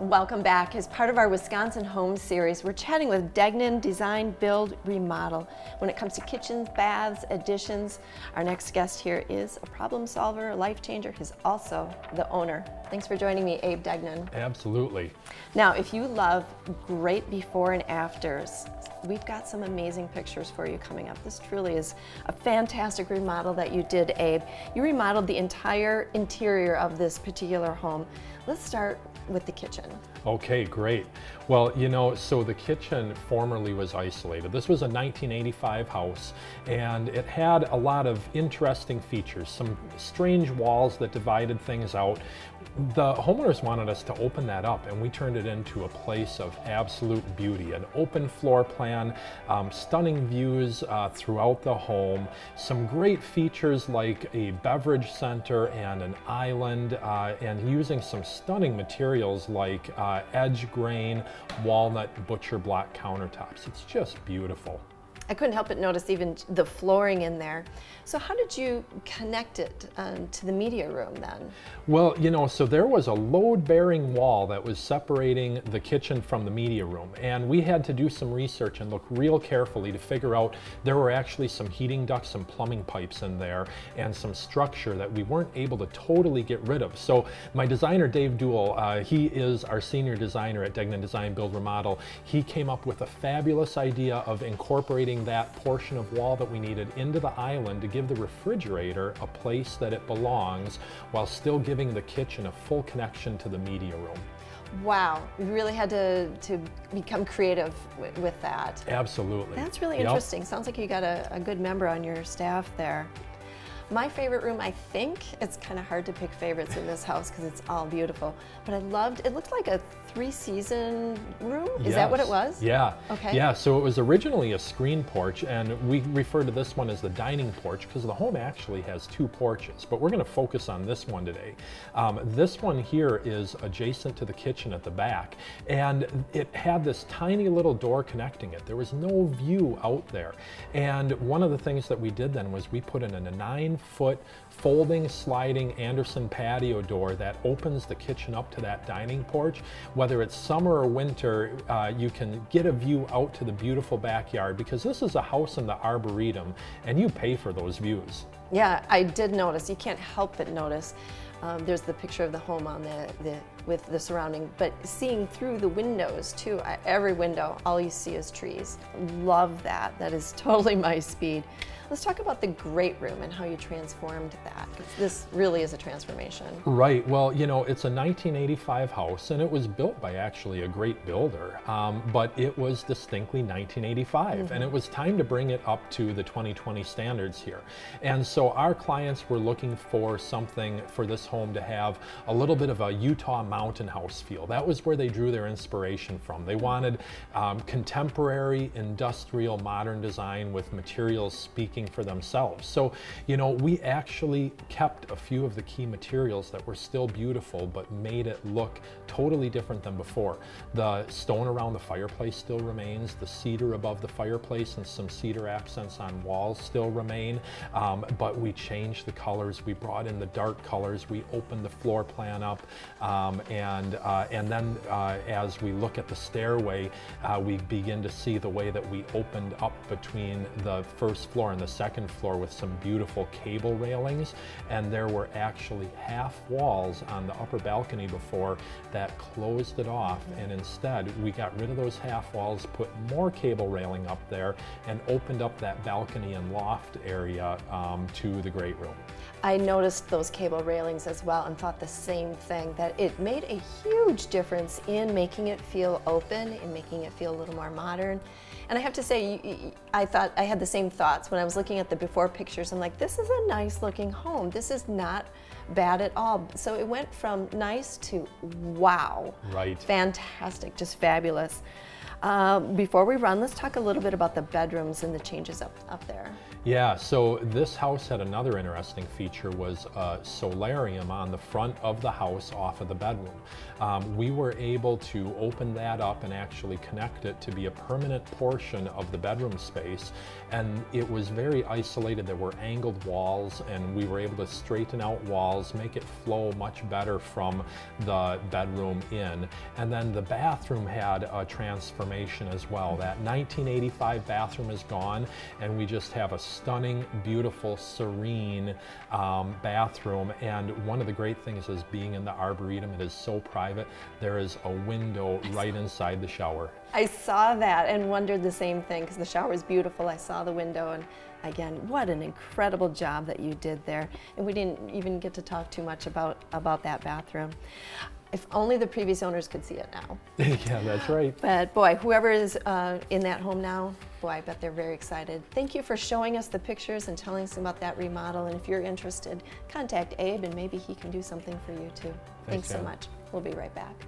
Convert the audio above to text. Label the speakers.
Speaker 1: Welcome back. As part of our Wisconsin Home Series, we're chatting with Degnan Design-Build-Remodel. When it comes to kitchens, baths, additions, our next guest here is a problem solver, a life changer. He's also the owner. Thanks for joining me, Abe Degnan.
Speaker 2: Absolutely.
Speaker 1: Now, if you love great before and afters, we've got some amazing pictures for you coming up. This truly is a fantastic remodel that you did, Abe. You remodeled the entire interior of this particular home. Let's start with the kitchen.
Speaker 2: Okay, great. Well, you know, so the kitchen formerly was isolated. This was a 1985 house, and it had a lot of interesting features, some strange walls that divided things out. The homeowners wanted us to open that up, and we turned it into a place of absolute beauty. An open floor plan, stunning views throughout the home, some great features like a beverage center and an island, and using some stunning materials like edge grain, walnut, butcher block countertops. It's just beautiful.
Speaker 1: I couldn't help but notice even the flooring in there. So how did you connect it to the media room then?
Speaker 2: Well, you know, so there was a load-bearing wall that was separating the kitchen from the media room, and we had to do some research and look real carefully to figure out there were actually some heating ducts, some plumbing pipes in there, and some structure that we weren't able to totally get rid of. So my designer, Dave Duell, he is our senior designer at Degnan Design-Build-Remodel. He came up with a fabulous idea of incorporating that portion of wall that we needed into the island to give the refrigerator a place that it belongs while still giving the kitchen a full connection to the media room.
Speaker 1: Wow, you really had to become creative with that.
Speaker 2: Absolutely.
Speaker 1: That's really interesting. Sounds like you got a good member on your staff there. My favorite room, I think, it's kind of hard to pick favorites in this house because it's all beautiful, but I loved, it looked like a three-season room? Is that what it was?
Speaker 2: Yeah.
Speaker 1: Okay.
Speaker 2: Yeah, so it was originally a screen porch, and we refer to this one as the dining porch because the home actually has two porches, but we're going to focus on this one today. This one here is adjacent to the kitchen at the back, and it had this tiny little door connecting it. There was no view out there, and one of the things that we did then was we put in a 9-foot folding sliding Anderson patio door that opens the kitchen up to that dining porch. Whether it's summer or winter, you can get a view out to the beautiful backyard because this is a house in the Arboretum and you pay for those views.
Speaker 1: Yeah, I did notice. You can't help but notice. There's the picture of the home on with the surrounding, but seeing through the windows too, every window, all you see is trees. Love that. That is totally my speed. Let's talk about the great room and how you transformed that. This really is a transformation.
Speaker 2: Right. Well, you know, it's a 1985 house, and it was built by actually a great builder, but it was distinctly 1985, and it was time to bring it up to the 2020 standards here. And so our clients were looking for something for this home to have a little bit of a Utah mountain house feel. That was where they drew their inspiration from. They wanted contemporary, industrial, modern design with materials speaking for themselves. So, you know, we actually kept a few of the key materials that were still beautiful, but made it look totally different than before. The stone around the fireplace still remains, the cedar above the fireplace and some cedar accents on walls still remain, but we changed the colors. We brought in the dark colors. We opened the floor plan up, and then as we look at the stairway, we begin to see the way that we opened up between the first floor and the second floor with some beautiful cable railings, and there were actually half walls on the upper balcony before that closed it off, and instead we got rid of those half walls, put more cable railing up there, and opened up that balcony and loft area to the great room.
Speaker 1: I noticed those cable railings as well and thought the same thing, that it made a huge difference in making it feel open and making it feel a little more modern. And I have to say, I thought I had the same thoughts when I was looking at the before pictures. I'm like, this is a nice looking home. This is not bad at all. So it went from nice to wow.
Speaker 2: Right.
Speaker 1: Fantastic, just fabulous. Before we run, let's talk a little bit about the bedrooms and the changes up there.
Speaker 2: Yeah, so this house had another interesting feature, was a solarium on the front of the house off of the bedroom. We were able to open that up and actually connect it to be a permanent portion of the bedroom space, and it was very isolated. There were angled walls, and we were able to straighten out walls, make it flow much better from the bedroom in. And then the bathroom had a transformation as well. That 1985 bathroom is gone, and we just have a stunning, beautiful, serene bathroom. And one of the great things is being in the Arboretum, it is so private. There is a window right inside the shower.
Speaker 1: I saw that and wondered the same thing, because the shower is beautiful. I saw the window, and again, what an incredible job that you did there. And we didn't even get to talk too much about that bathroom. If only the previous owners could see it now.
Speaker 2: Yeah, that's right.
Speaker 1: But boy, whoever is in that home now, boy, I bet they're very excited. Thank you for showing us the pictures and telling us about that remodel. And if you're interested, contact Abe and maybe he can do something for you too. Thanks so much. We'll be right back.